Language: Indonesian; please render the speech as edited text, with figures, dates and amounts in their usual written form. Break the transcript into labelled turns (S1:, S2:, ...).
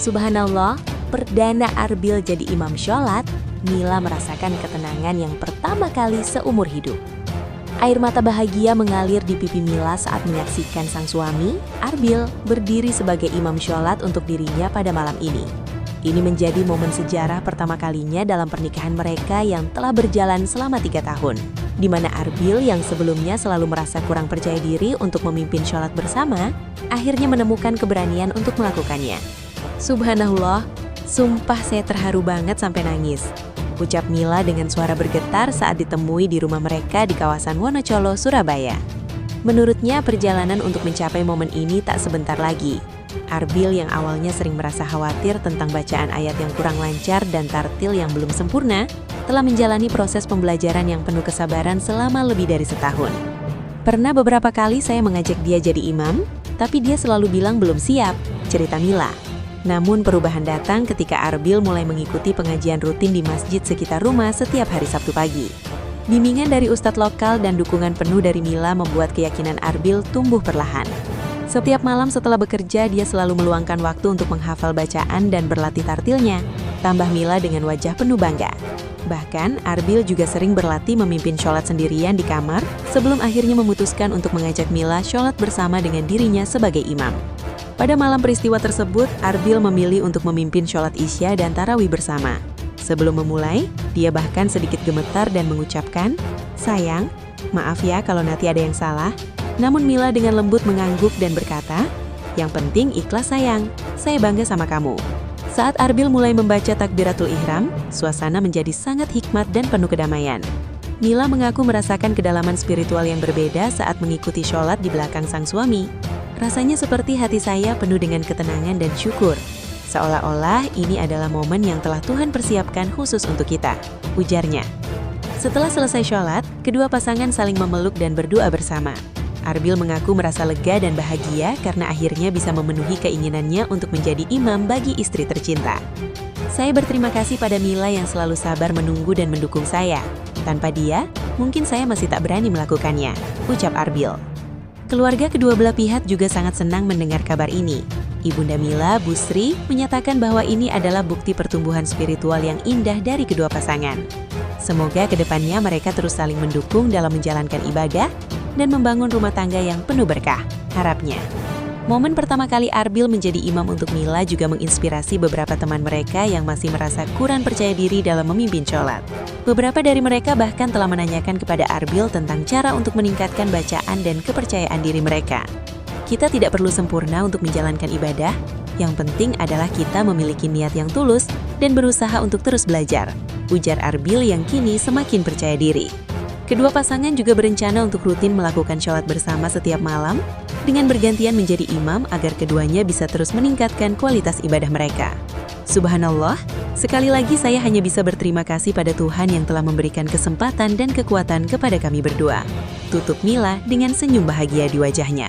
S1: Subhanallah, perdana Arbil jadi imam sholat, Mila merasakan ketenangan yang pertama kali seumur hidup. Air mata bahagia mengalir di pipi Mila saat menyaksikan sang suami, Arbil, berdiri sebagai imam sholat untuk dirinya pada malam ini. Ini menjadi momen sejarah pertama kalinya dalam pernikahan mereka yang telah berjalan selama 3 tahun, di mana Arbil yang sebelumnya selalu merasa kurang percaya diri untuk memimpin sholat bersama, akhirnya menemukan keberanian untuk melakukannya. Subhanallah, sumpah saya terharu banget sampai nangis, ucap Mila dengan suara bergetar saat ditemui di rumah mereka di kawasan Wonocolo, Surabaya. Menurutnya, perjalanan untuk mencapai momen ini tak sebentar lagi. Arbil yang awalnya sering merasa khawatir tentang bacaan ayat yang kurang lancar dan tartil yang belum sempurna, telah menjalani proses pembelajaran yang penuh kesabaran selama lebih dari setahun. Pernah beberapa kali saya mengajak dia jadi imam, tapi dia selalu bilang belum siap, cerita Mila. Namun perubahan datang ketika Arbil mulai mengikuti pengajian rutin di masjid sekitar rumah setiap hari Sabtu pagi. Bimbingan dari ustadz lokal dan dukungan penuh dari Mila membuat keyakinan Arbil tumbuh perlahan. Setiap malam setelah bekerja, dia selalu meluangkan waktu untuk menghafal bacaan dan berlatih tartilnya, tambah Mila dengan wajah penuh bangga. Bahkan, Arbil juga sering berlatih memimpin sholat sendirian di kamar, sebelum akhirnya memutuskan untuk mengajak Mila sholat bersama dengan dirinya sebagai imam. Pada malam peristiwa tersebut, Arbil memilih untuk memimpin sholat Isya dan tarawih bersama. Sebelum memulai, dia bahkan sedikit gemetar dan mengucapkan, "Sayang, maaf ya kalau nanti ada yang salah." Namun Mila dengan lembut mengangguk dan berkata, "Yang penting ikhlas sayang, saya bangga sama kamu." Saat Arbil mulai membaca takbiratul ihram, suasana menjadi sangat hikmat dan penuh kedamaian. Mila mengaku merasakan kedalaman spiritual yang berbeda saat mengikuti sholat di belakang sang suami. Rasanya seperti hati saya penuh dengan ketenangan dan syukur. Seolah-olah ini adalah momen yang telah Tuhan persiapkan khusus untuk kita, ujarnya. Setelah selesai sholat, kedua pasangan saling memeluk dan berdoa bersama. Arbil mengaku merasa lega dan bahagia karena akhirnya bisa memenuhi keinginannya untuk menjadi imam bagi istri tercinta. "Saya berterima kasih pada Mila yang selalu sabar menunggu dan mendukung saya. Tanpa dia, mungkin saya masih tak berani melakukannya," ucap Arbil. Keluarga kedua belah pihak juga sangat senang mendengar kabar ini. Ibunda Mila, Bu Sri, menyatakan bahwa ini adalah bukti pertumbuhan spiritual yang indah dari kedua pasangan. Semoga kedepannya mereka terus saling mendukung dalam menjalankan ibadah dan membangun rumah tangga yang penuh berkah, harapnya. Momen pertama kali Arbil menjadi imam untuk Mila juga menginspirasi beberapa teman mereka yang masih merasa kurang percaya diri dalam memimpin sholat. Beberapa dari mereka bahkan telah menanyakan kepada Arbil tentang cara untuk meningkatkan bacaan dan kepercayaan diri mereka. "Kita tidak perlu sempurna untuk menjalankan ibadah, yang penting adalah kita memiliki niat yang tulus dan berusaha untuk terus belajar," ujar Arbil yang kini semakin percaya diri. Kedua pasangan juga berencana untuk rutin melakukan sholat bersama setiap malam dengan bergantian menjadi imam agar keduanya bisa terus meningkatkan kualitas ibadah mereka. Subhanallah, sekali lagi saya hanya bisa berterima kasih pada Tuhan yang telah memberikan kesempatan dan kekuatan kepada kami berdua. Tutup Mila dengan senyum bahagia di wajahnya.